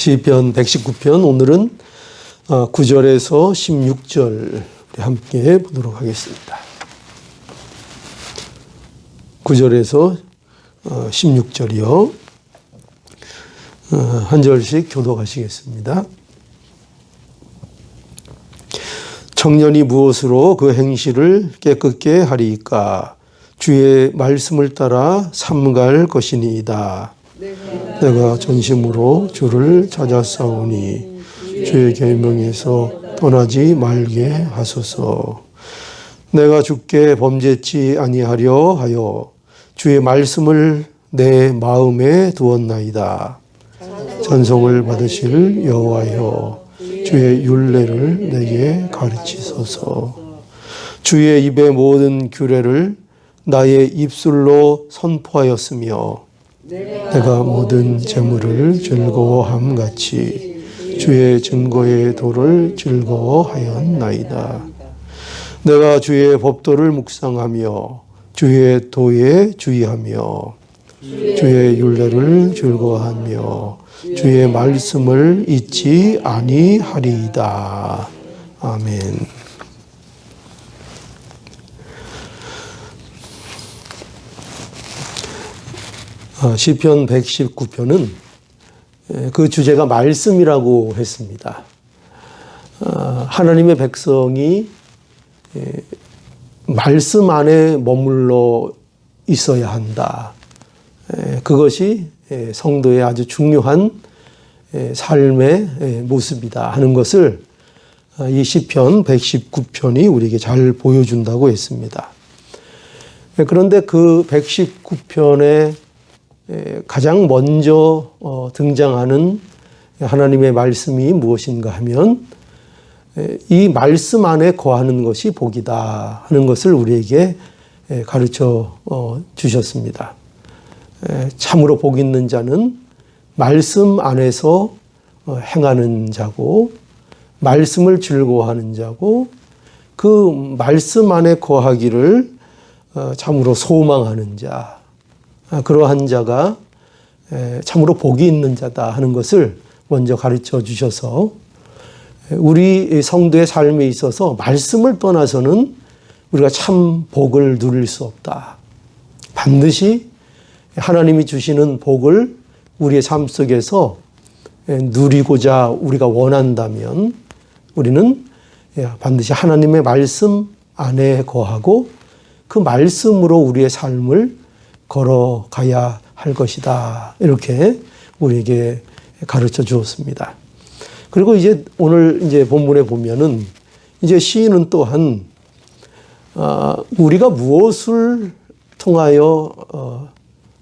시편 119편 오늘은 9절에서 16절 함께 보도록 하겠습니다. 9절에서 16절이요. 한 절씩 교독하시겠습니다. 청년이 무엇으로 그 행실을 깨끗게 하리이까? 주의 말씀을 따라 삼갈 것이니이다. 내가 전심으로 주를 찾아싸우니 주의 계명에서 떠나지 말게 하소서. 내가 주께 범죄치 아니하려 하여 주의 말씀을 내 마음에 두었나이다. 찬송을 받으실 여호와여, 주의 율례를 내게 가르치소서. 주의 입의 모든 규례를 나의 입술로 선포하였으며 내가 모든 재물을 즐거워함 같이 주의 증거의 도를 즐거워하였나이다. 내가 주의 법도를 묵상하며 주의 도에 주의하며 주의 율례를 즐거워하며 주의 말씀을 잊지 아니하리이다. 아멘. 시편 119편은 그 주제가 말씀이라고 했습니다. 하나님의 백성이 말씀 안에 머물러 있어야 한다. 그것이 성도의 아주 중요한 삶의 모습이다 하는 것을 이 시편 119편이 우리에게 잘 보여준다고 했습니다. 그런데 그 119편에 가장 먼저 등장하는 하나님의 말씀이 무엇인가 하면 이 말씀 안에 거하는 것이 복이다 하는 것을 우리에게 가르쳐 주셨습니다. 참으로 복 있는 자는 말씀 안에서 행하는 자고 말씀을 즐거워하는 자고 그 말씀 안에 거하기를 참으로 소망하는 자, 그러한 자가 참으로 복이 있는 자다 하는 것을 먼저 가르쳐 주셔서 우리 성도의 삶에 있어서 말씀을 떠나서는 우리가 참 복을 누릴 수 없다. 반드시 하나님이 주시는 복을 우리의 삶 속에서 누리고자 우리가 원한다면 우리는 반드시 하나님의 말씀 안에 거하고 그 말씀으로 우리의 삶을 걸어가야 할 것이다. 이렇게 우리에게 가르쳐 주었습니다. 그리고 이제 오늘 이제 본문에 보면은 이제 시인은 또한 우리가 무엇을 통하여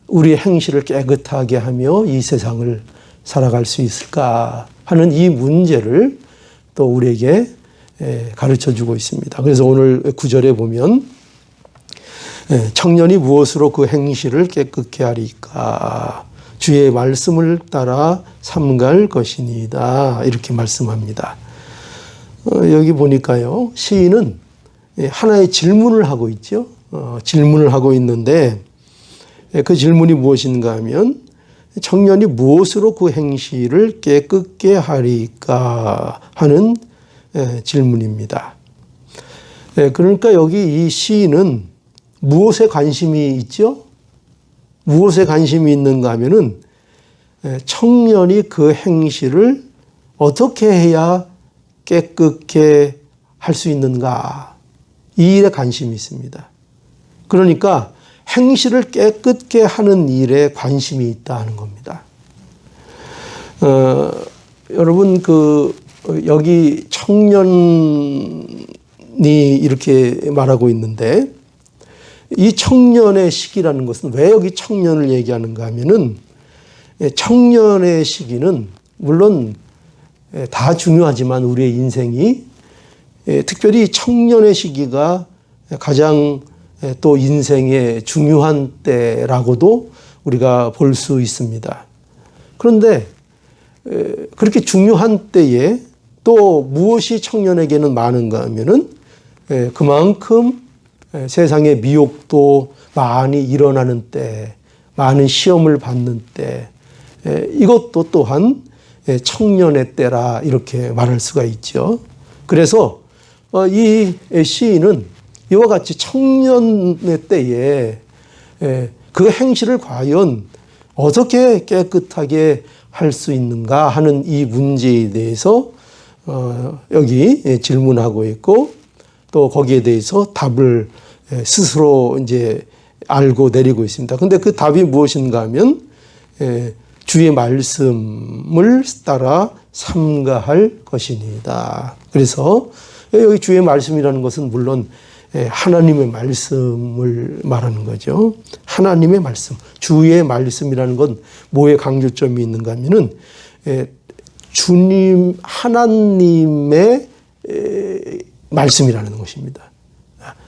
우리의 행실을 깨끗하게 하며 이 세상을 살아갈 수 있을까 하는 이 문제를 또 우리에게 가르쳐 주고 있습니다. 그래서 오늘 9절에 보면 청년이 무엇으로 그 행실을 깨끗게 하리까? 주의 말씀을 따라 삼갈 것이니이다. 이렇게 말씀합니다. 여기 보니까요, 시인은 하나의 질문을 하고 있죠. 질문을 하고 있는데 그 질문이 무엇인가 하면 청년이 무엇으로 그 행실을 깨끗게 하리까 하는 질문입니다. 그러니까 여기 이 시인은 무엇에 관심이 있죠? 무엇에 관심이 있는가 하면은 청년이 그 행실을 어떻게 해야 깨끗게 할 수 있는가, 이 일에 관심이 있습니다. 그러니까 행실을 깨끗게 하는 일에 관심이 있다는 겁니다. 여러분 여기 청년이 이렇게 말하고 있는데 이 청년의 시기라는 것은 왜 여기 청년을 얘기하는가 하면은 청년의 시기는 물론 다 중요하지만 우리의 인생이 특별히 청년의 시기가 가장 또 인생의 중요한 때라고도 우리가 볼 수 있습니다. 그런데 그렇게 중요한 때에 또 무엇이 청년에게는 많은가 하면은 그만큼 세상의 미혹도 많이 일어나는 때, 많은 시험을 받는 때, 이것도 또한 청년의 때라 이렇게 말할 수가 있죠. 그래서 이 시인은 이와 같이 청년의 때에 그 행실을 과연 어떻게 깨끗하게 할 수 있는가 하는 이 문제에 대해서 여기 질문하고 있고 또 거기에 대해서 답을 스스로 이제 알고 내리고 있습니다. 근데 그 답이 무엇인가 하면 주의 말씀을 따라 삼가할 것이니다. 그래서 여기 주의 말씀이라는 것은 물론 하나님의 말씀을 말하는 거죠. 하나님의 말씀. 주의 말씀이라는 건 뭐에 강조점이 있는가 하면은 주님 하나님의 말씀이라는 것입니다.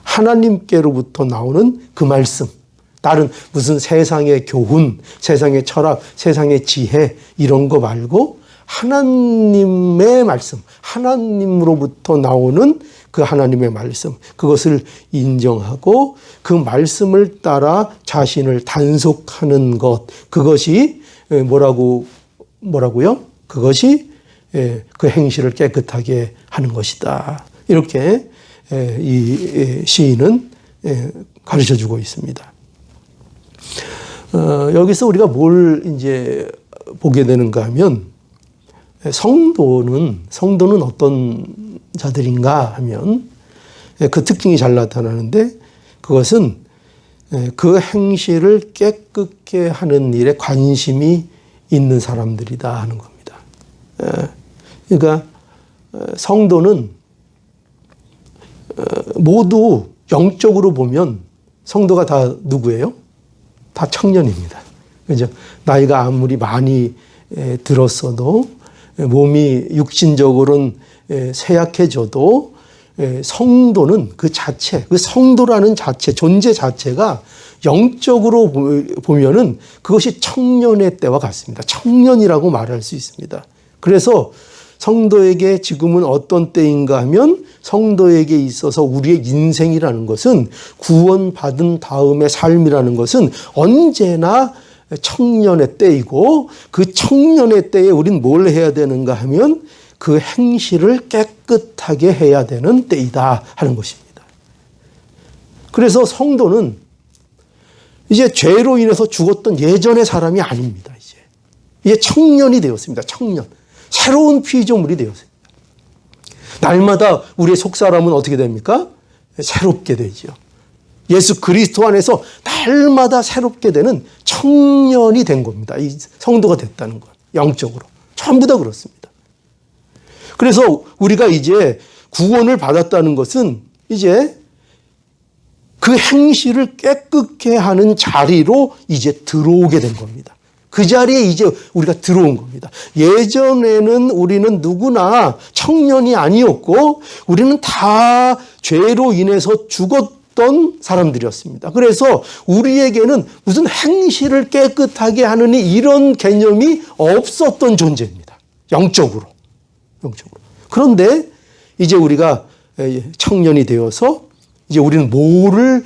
하나님께로부터 나오는 그 말씀. 다른 무슨 세상의 교훈, 세상의 철학, 세상의 지혜 이런 거 말고 하나님의 말씀, 하나님으로부터 나오는 그 하나님의 말씀, 그것을 인정하고 그 말씀을 따라 자신을 단속하는 것, 그것이 뭐라고요? 그것이 그 행실을 깨끗하게 하는 것이다. 이렇게 이 시인은 가르쳐주고 있습니다. 여기서 우리가 뭘 이제 보게 되는가 하면 성도는 어떤 자들인가 하면 그 특징이 잘 나타나는데 그것은 그 행실을 깨끗게 하는 일에 관심이 있는 사람들이다 하는 겁니다. 그러니까 성도는 모두 영적으로 보면 성도가 다 누구예요? 다 청년입니다. 그죠? 나이가 아무리 많이 들었어도 몸이 육신적으로는 쇠약해져도 성도는 그 자체, 그 성도라는 자체, 존재 자체가 영적으로 보면은 그것이 청년의 때와 같습니다. 청년이라고 말할 수 있습니다. 그래서 성도에게 지금은 어떤 때인가 하면 성도에게 있어서 우리의 인생이라는 것은 구원받은 다음의 삶이라는 것은 언제나 청년의 때이고 그 청년의 때에 우린 뭘 해야 되는가 하면 그 행실을 깨끗하게 해야 되는 때이다 하는 것입니다. 그래서 성도는 이제 죄로 인해서 죽었던 예전의 사람이 아닙니다. 이제 청년이 되었습니다. 청년. 새로운 피조물이 되었습니다. 날마다 우리의 속사람은 어떻게 됩니까? 새롭게 되죠. 예수 그리스도 안에서 날마다 새롭게 되는 청년이 된 겁니다. 이 성도가 됐다는 것. 영적으로. 전부 다 그렇습니다. 그래서 우리가 이제 구원을 받았다는 것은 이제 그 행실을 깨끗게 하는 자리로 이제 들어오게 된 겁니다. 그 자리에 이제 우리가 들어온 겁니다. 예전에는 우리는 누구나 청년이 아니었고 우리는 다 죄로 인해서 죽었던 사람들이었습니다. 그래서 우리에게는 무슨 행실을 깨끗하게 하느니 이런 개념이 없었던 존재입니다. 영적으로. 그런데 이제 우리가 청년이 되어서 이제 우리는 뭐를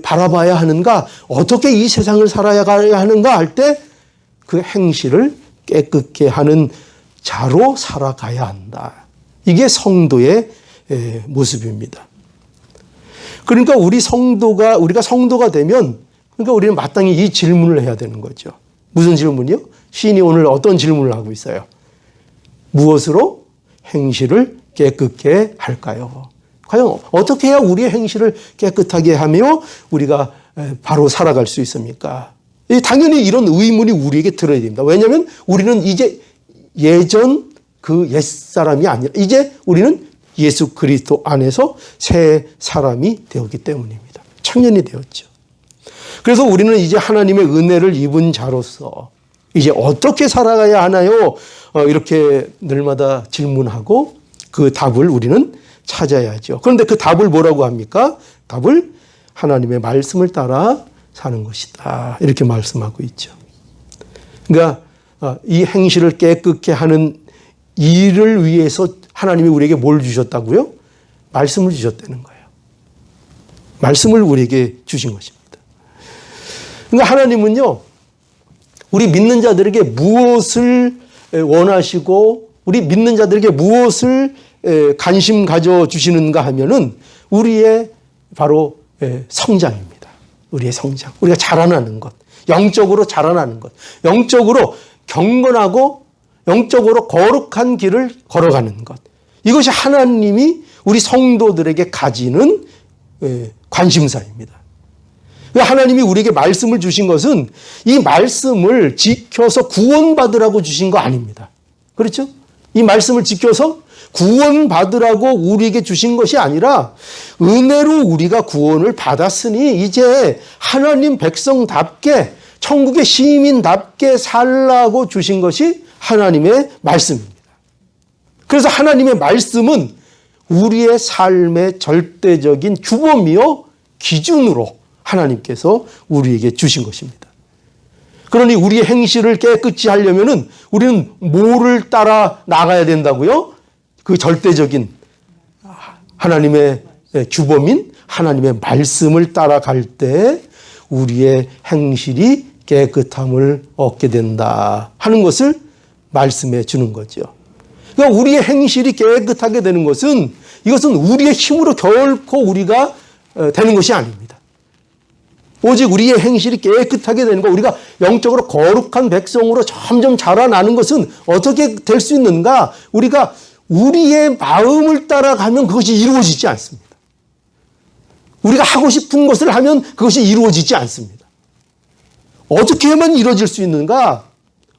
바라봐야 하는가, 어떻게 이 세상을 살아야 하는가 할 때 그 행실을 깨끗게 하는 자로 살아가야 한다. 이게 성도의 모습입니다. 그러니까 우리가 성도가 되면 그러니까 우리는 마땅히 이 질문을 해야 되는 거죠. 무슨 질문이요? 시인이 오늘 어떤 질문을 하고 있어요? 무엇으로 행실을 깨끗게 할까요? 과연 어떻게 해야 우리의 행실을 깨끗하게 하며 우리가 바로 살아갈 수 있습니까? 당연히 이런 의문이 우리에게 들어야 됩니다. 왜냐하면 우리는 이제 예전 그 옛사람이 아니라 이제 우리는 예수 그리스도 안에서 새 사람이 되었기 때문입니다. 청년이 되었죠. 그래서 우리는 이제 하나님의 은혜를 입은 자로서 이제 어떻게 살아가야 하나요? 이렇게 늘마다 질문하고 그 답을 우리는 찾아야죠. 그런데 그 답을 뭐라고 합니까? 답을 하나님의 말씀을 따라 사는 것이다. 이렇게 말씀하고 있죠. 그러니까 이 행실을 깨끗게 하는 일을 위해서 하나님이 우리에게 뭘 주셨다고요? 말씀을 주셨다는 거예요. 말씀을 우리에게 주신 것입니다. 그러니까 하나님은요, 우리 믿는 자들에게 무엇을 원하시고 우리 믿는 자들에게 무엇을 관심 가져주시는가 하면은 우리의 바로 성장입니다. 우리의 성장. 우리가 자라나는 것. 영적으로 자라나는 것. 영적으로 경건하고 영적으로 거룩한 길을 걸어가는 것. 이것이 하나님이 우리 성도들에게 가지는 관심사입니다. 하나님이 우리에게 말씀을 주신 것은 이 말씀을 지켜서 구원받으라고 주신 거 아닙니다. 그렇죠? 이 말씀을 지켜서 구원받으라고 우리에게 주신 것이 아니라 은혜로 우리가 구원을 받았으니 이제 하나님 백성답게 천국의 시민답게 살라고 주신 것이 하나님의 말씀입니다. 그래서 하나님의 말씀은 우리의 삶의 절대적인 규범이요 기준으로 하나님께서 우리에게 주신 것입니다. 그러니 우리의 행실을 깨끗이 하려면은 우리는 뭐를 따라 나가야 된다고요? 그 절대적인 하나님의 규범인 하나님의 말씀을 따라갈 때 우리의 행실이 깨끗함을 얻게 된다 하는 것을 말씀해 주는 거죠. 그러니까 우리의 행실이 깨끗하게 되는 것은 이것은 우리의 힘으로 결코 우리가 되는 것이 아닙니다. 오직 우리의 행실이 깨끗하게 되는 것, 우리가 영적으로 거룩한 백성으로 점점 자라나는 것은 어떻게 될 수 있는가? 우리가 우리의 마음을 따라가면 그것이 이루어지지 않습니다. 우리가 하고 싶은 것을 하면 그것이 이루어지지 않습니다. 어떻게 하면 이루어질 수 있는가?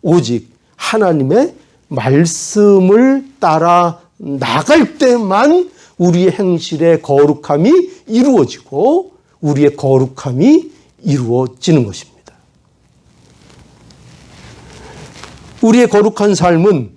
오직 하나님의 말씀을 따라 나갈 때만 우리의 행실의 거룩함이 이루어지고 우리의 거룩함이 이루어지는 것입니다. 우리의 거룩한 삶은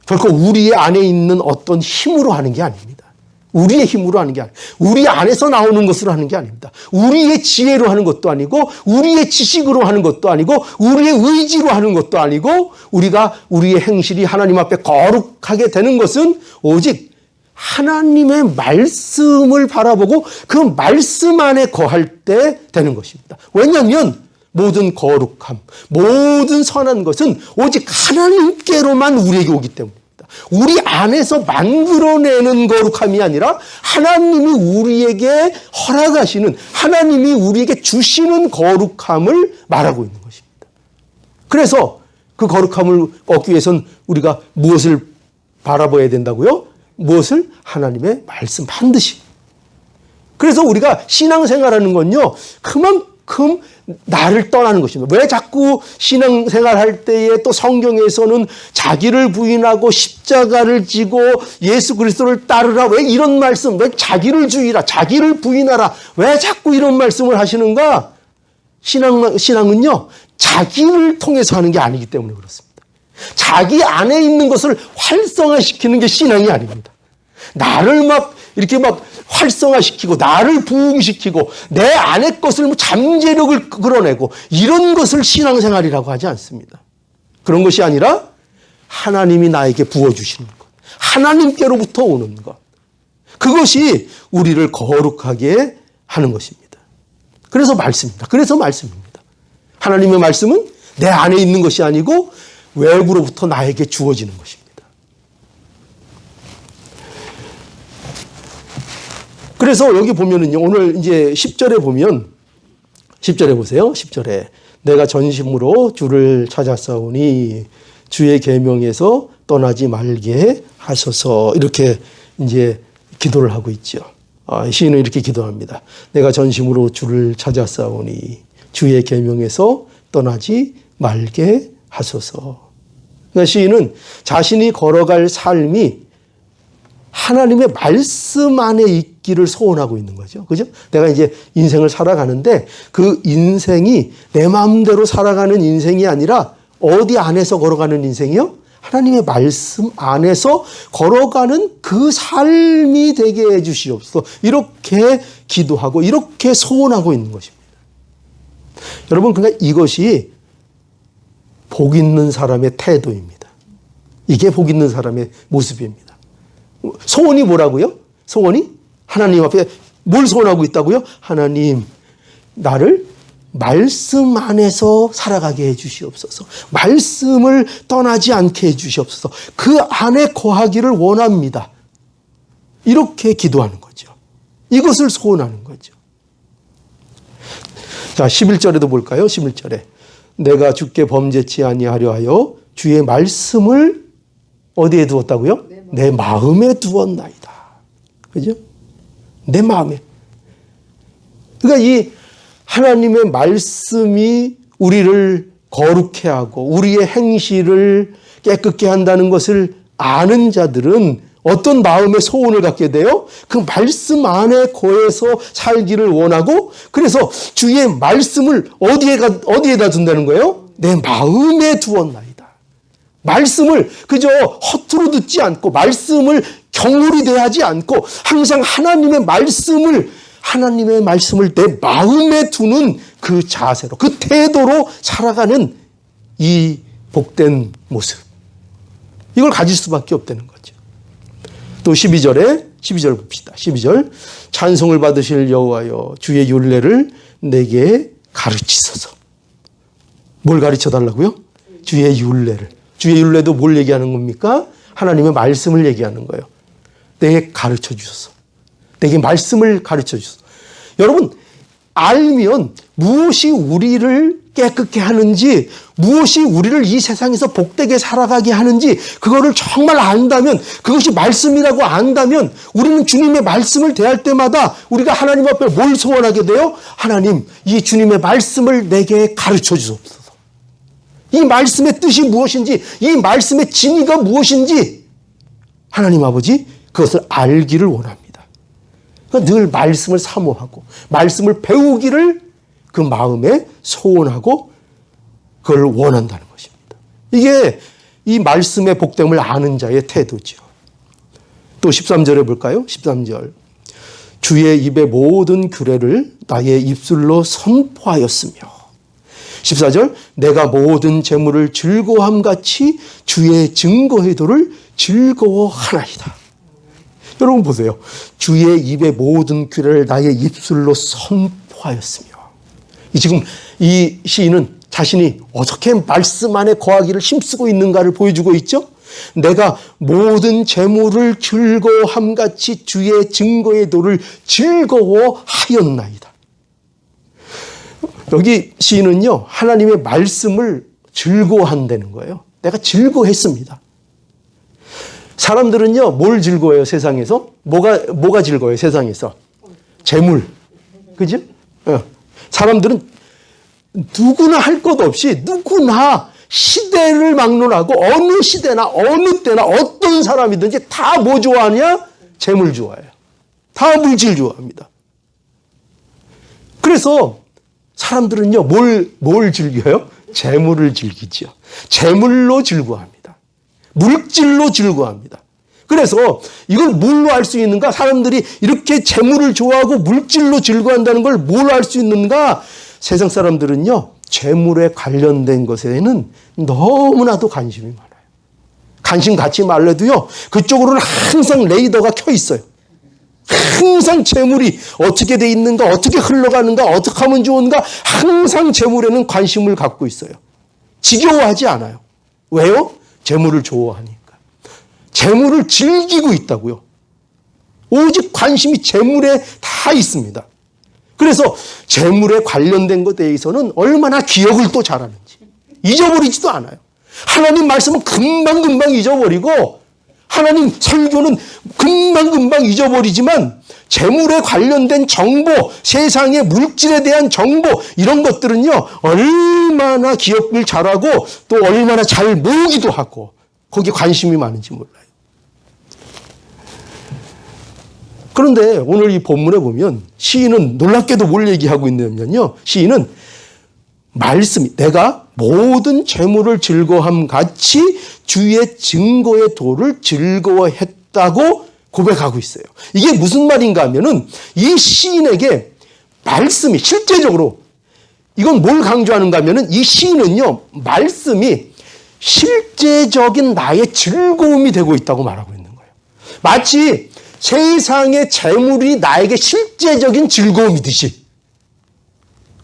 결코 우리 안에 있는 어떤 힘으로 하는 게 아닙니다. 우리의 힘으로 하는 게 아니고 우리 안에서 나오는 것으로 하는 게 아닙니다. 우리의 지혜로 하는 것도 아니고 우리의 지식으로 하는 것도 아니고 우리의 의지로 하는 것도 아니고 우리의 행실이 하나님 앞에 거룩하게 되는 것은 오직 하나님의 말씀을 바라보고 그 말씀 안에 거할 때 되는 것입니다. 왜냐하면 모든 거룩함, 모든 선한 것은 오직 하나님께로만 우리에게 오기 때문입니다. 우리 안에서 만들어내는 거룩함이 아니라 하나님이 우리에게 허락하시는, 하나님이 우리에게 주시는 거룩함을 말하고 있는 것입니다. 그래서 그 거룩함을 얻기 위해서는 우리가 무엇을 바라봐야 된다고요? 무엇을? 하나님의 말씀 반드시. 그래서 우리가 신앙생활하는 건요, 그만큼 나를 떠나는 것입니다. 왜 자꾸 신앙생활할 때에 또 성경에서는 자기를 부인하고 십자가를 지고 예수 그리스도를 따르라, 왜 이런 말씀, 왜 자기를 주의라, 자기를 부인하라, 왜 자꾸 이런 말씀을 하시는가? 신앙은요, 자기를 통해서 하는 게 아니기 때문에 그렇습니다. 자기 안에 있는 것을 활성화시키는 게 신앙이 아닙니다. 나를 이렇게 활성화시키고 나를 부흥시키고 내 안의 것을 잠재력을 끌어내고 이런 것을 신앙생활이라고 하지 않습니다. 그런 것이 아니라 하나님이 나에게 부어주시는 것, 하나님께로부터 오는 것, 그것이 우리를 거룩하게 하는 것입니다. 그래서 말씀입니다. 하나님의 말씀은 내 안에 있는 것이 아니고 외부로부터 나에게 주어지는 것입니다. 그래서 여기 보면은요, 오늘 이제 10절에 보면, 10절에 보세요. 10절에 내가 전심으로 주를 찾았사오니 주의 계명에서 떠나지 말게 하소서, 이렇게 이제 기도를 하고 있죠. 시인은 이렇게 기도합니다. 내가 전심으로 주를 찾았사오니 주의 계명에서 떠나지 말게 하소서. 그러니까 시인은 자신이 걸어갈 삶이 하나님의 말씀 안에 있기를 소원하고 있는 거죠. 그죠? 내가 이제 인생을 살아가는데 그 인생이 내 마음대로 살아가는 인생이 아니라 어디 안에서 걸어가는 인생이요? 하나님의 말씀 안에서 걸어가는 그 삶이 되게 해 주시옵소서. 이렇게 기도하고 이렇게 소원하고 있는 것입니다. 여러분, 그러니까 이것이 복 있는 사람의 태도입니다. 이게 복 있는 사람의 모습입니다. 소원이 뭐라고요? 소원이 하나님 앞에 뭘 소원하고 있다고요? 하나님, 나를 말씀 안에서 살아가게 해 주시옵소서. 말씀을 떠나지 않게 해 주시옵소서. 그 안에 거하기를 원합니다. 이렇게 기도하는 거죠. 이것을 소원하는 거죠. 자, 11절에도 볼까요? 11절에 내가 주께 범죄치 아니하려 하여 주의 말씀을 어디에 두었다고요? 내 마음에 두었나이다. 그죠? 내 마음에. 그러니까 이 하나님의 말씀이 우리를 거룩해 하고 우리의 행실을 깨끗게 한다는 것을 아는 자들은 어떤 마음의 소원을 갖게 돼요? 그 말씀 안에 거해서 살기를 원하고, 그래서 주의 말씀을 어디에다 둔다는 거예요? 내 마음에 두었나이다. 말씀을 그저 허투루 듣지 않고, 말씀을 경홀히 대하지 않고, 항상 하나님의 말씀을 내 마음에 두는 그 자세로, 그 태도로 살아가는 이 복된 모습. 이걸 가질 수밖에 없다는 거죠. 또 12절 봅시다. 12절 찬송을 받으실 여호와여 주의 율례를 내게 가르치소서. 뭘 가르쳐 달라고요? 주의 율례를. 주의 율례도 뭘 얘기하는 겁니까? 하나님의 말씀을 얘기하는 거예요. 내게 가르쳐 주소서. 내게 말씀을 가르쳐 주소서. 여러분, 알면 무엇이 우리를 깨끗게 하는지, 무엇이 우리를 이 세상에서 복되게 살아가게 하는지, 그거를 정말 안다면, 그것이 말씀이라고 안다면, 우리는 주님의 말씀을 대할 때마다 우리가 하나님 앞에 뭘 소원하게 돼요? 하나님, 이 주님의 말씀을 내게 가르쳐 주옵소서. 이 말씀의 뜻이 무엇인지, 이 말씀의 진의가 무엇인지 하나님 아버지 그것을 알기를 원합니다. 그러니까 늘 말씀을 사모하고 말씀을 배우기를 그 마음에 소원하고 그걸 원한다는 것입니다. 이게 이 말씀의 복됨을 아는 자의 태도죠. 또 13절에 볼까요? 13절 주의 입의 모든 규례를 나의 입술로 선포하였으며, 14절 내가 모든 재물을 즐거움같이 주의 증거의 도를 즐거워하나이다. 여러분 보세요. 주의 입의 모든 규례를 나의 입술로 선포하였으며, 지금 이 시인은 자신이 어떻게 말씀 안에 거하기를 힘쓰고 있는가를 보여주고 있죠. 내가 모든 재물을 즐거움같이 주의 증거의 도를 즐거워하였나이다. 여기 시인은요, 하나님의 말씀을 즐거워한다는 거예요. 내가 즐거워했습니다. 사람들은요, 뭘 즐거워해요, 세상에서? 뭐가 즐거워요, 세상에서? 재물. 그죠? 사람들은 누구나 할 것 없이 누구나 시대를 막론하고 어느 시대나 어느 때나 어떤 사람이든지 다 뭐 좋아하냐? 재물 좋아해요. 다 물질 좋아합니다. 그래서 사람들은요, 뭘 즐겨요? 재물을 즐기죠. 재물로 즐거워합니다. 물질로 즐거워합니다. 그래서 이걸 뭘로 알 수 있는가? 사람들이 이렇게 재물을 좋아하고 물질로 즐거워한다는 걸 뭘로 알 수 있는가? 세상 사람들은요, 재물에 관련된 것에는 너무나도 관심이 많아요. 관심 갖지 말래도요, 그쪽으로는 항상 레이더가 켜 있어요. 항상 재물이 어떻게 돼 있는가, 어떻게 흘러가는가, 어떻게 하면 좋은가, 항상 재물에는 관심을 갖고 있어요. 지겨워하지 않아요. 왜요? 재물을 좋아하니까. 재물을 즐기고 있다고요. 오직 관심이 재물에 다 있습니다. 그래서 재물에 관련된 것에 대해서는 얼마나 기억을 또 잘하는지 잊어버리지도 않아요. 하나님 말씀은 금방금방 잊어버리고 하나님 설교는 금방금방 잊어버리지만 재물에 관련된 정보, 세상의 물질에 대한 정보, 이런 것들은요, 얼마나 기억을 잘하고 또 얼마나 잘 모으기도 하고 거기에 관심이 많은지 몰라요. 그런데 오늘 이 본문에 보면 시인은 놀랍게도 뭘 얘기하고 있냐면요, 시인은 말씀이 내가 모든 재물을 즐거함 같이 주의 증거의 도를 즐거워했다고 고백하고 있어요. 이게 무슨 말인가 하면은 이 시인에게 말씀이 실제적으로, 이건 뭘 강조하는가 하면은 이 시인은요, 말씀이 실제적인 나의 즐거움이 되고 있다고 말하고 있는 거예요. 마치 세상의 재물이 나에게 실제적인 즐거움이듯이.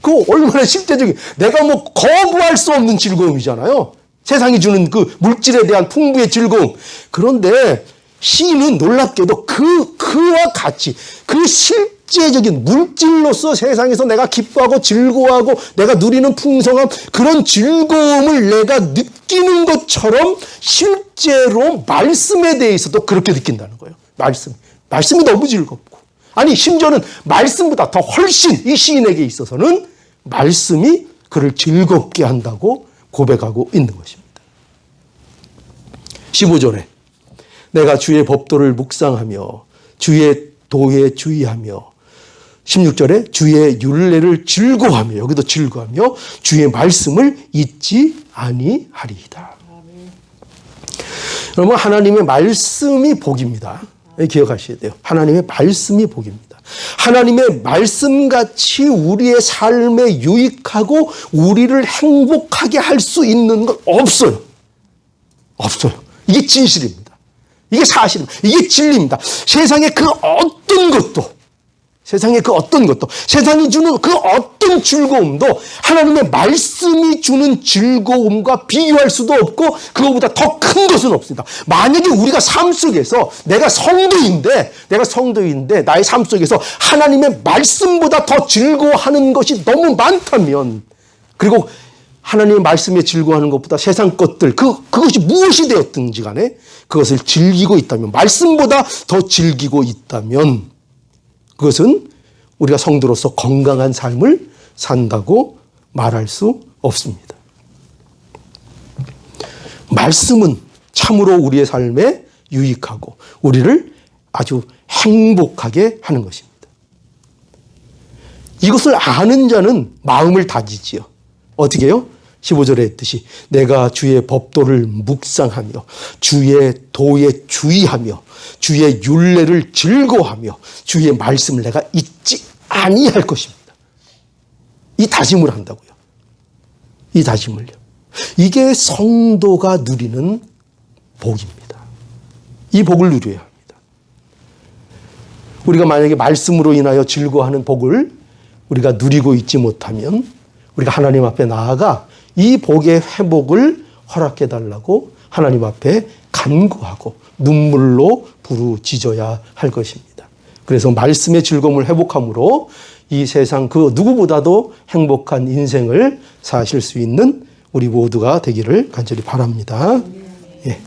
그거 얼마나 실제적인, 내가 뭐 거부할 수 없는 즐거움이잖아요. 세상이 주는 그 물질에 대한 풍부의 즐거움. 그런데 시인은 놀랍게도 그와 같이 그 실제적인 물질로서 세상에서 내가 기뻐하고 즐거워하고 내가 누리는 풍성함, 그런 즐거움을 내가 느끼는 것처럼 실제로 말씀에 대해서도 그렇게 느낀다는 거예요. 말씀이 너무 즐겁고, 아니 심지어는 말씀보다 더 훨씬 이 시인에게 있어서는 말씀이 그를 즐겁게 한다고 고백하고 있는 것입니다. 15절에 내가 주의 법도를 묵상하며 주의 도에 주의하며, 16절에 주의 율례를 즐거워하며, 여기도 즐거워하며 주의 말씀을 잊지 아니하리이다. 여러분, 하나님의 말씀이 복입니다. 기억하셔야 돼요. 하나님의 말씀이 복입니다. 하나님의 말씀같이 우리의 삶에 유익하고 우리를 행복하게 할 수 있는 건 없어요. 없어요. 이게 진실입니다. 이게 사실입니다. 이게 진리입니다. 세상의 그 어떤 것도, 세상이 주는 그 어떤 즐거움도 하나님의 말씀이 주는 즐거움과 비교할 수도 없고 그거보다 더 큰 것은 없습니다. 만약에 우리가 삶 속에서 내가 성도인데 나의 삶 속에서 하나님의 말씀보다 더 즐거워하는 것이 너무 많다면, 그리고 하나님의 말씀에 즐거워하는 것보다 세상 것들, 그것이 무엇이 되었든지 간에 그것을 즐기고 있다면, 말씀보다 더 즐기고 있다면, 그것은 우리가 성도로서 건강한 삶을 산다고 말할 수 없습니다. 말씀은 참으로 우리의 삶에 유익하고 우리를 아주 행복하게 하는 것입니다. 이것을 아는 자는 마음을 다지지요. 어떻게 해요? 15절에 했듯이 내가 주의 법도를 묵상하며 주의 도에 주의하며 주의 율례를 즐거워하며 주의 말씀을 내가 잊지 아니할 것입니다. 이 다짐을 한다고요. 이 다짐을요. 이게 성도가 누리는 복입니다. 이 복을 누려야 합니다. 우리가 만약에 말씀으로 인하여 즐거워하는 복을 우리가 누리고 있지 못하면 우리가 하나님 앞에 나아가 이 복의 회복을 허락해 달라고 하나님 앞에 간구하고 눈물로 부르짖어야 할 것입니다. 그래서 말씀의 즐거움을 회복함으로 이 세상 그 누구보다도 행복한 인생을 사실 수 있는 우리 모두가 되기를 간절히 바랍니다. 예.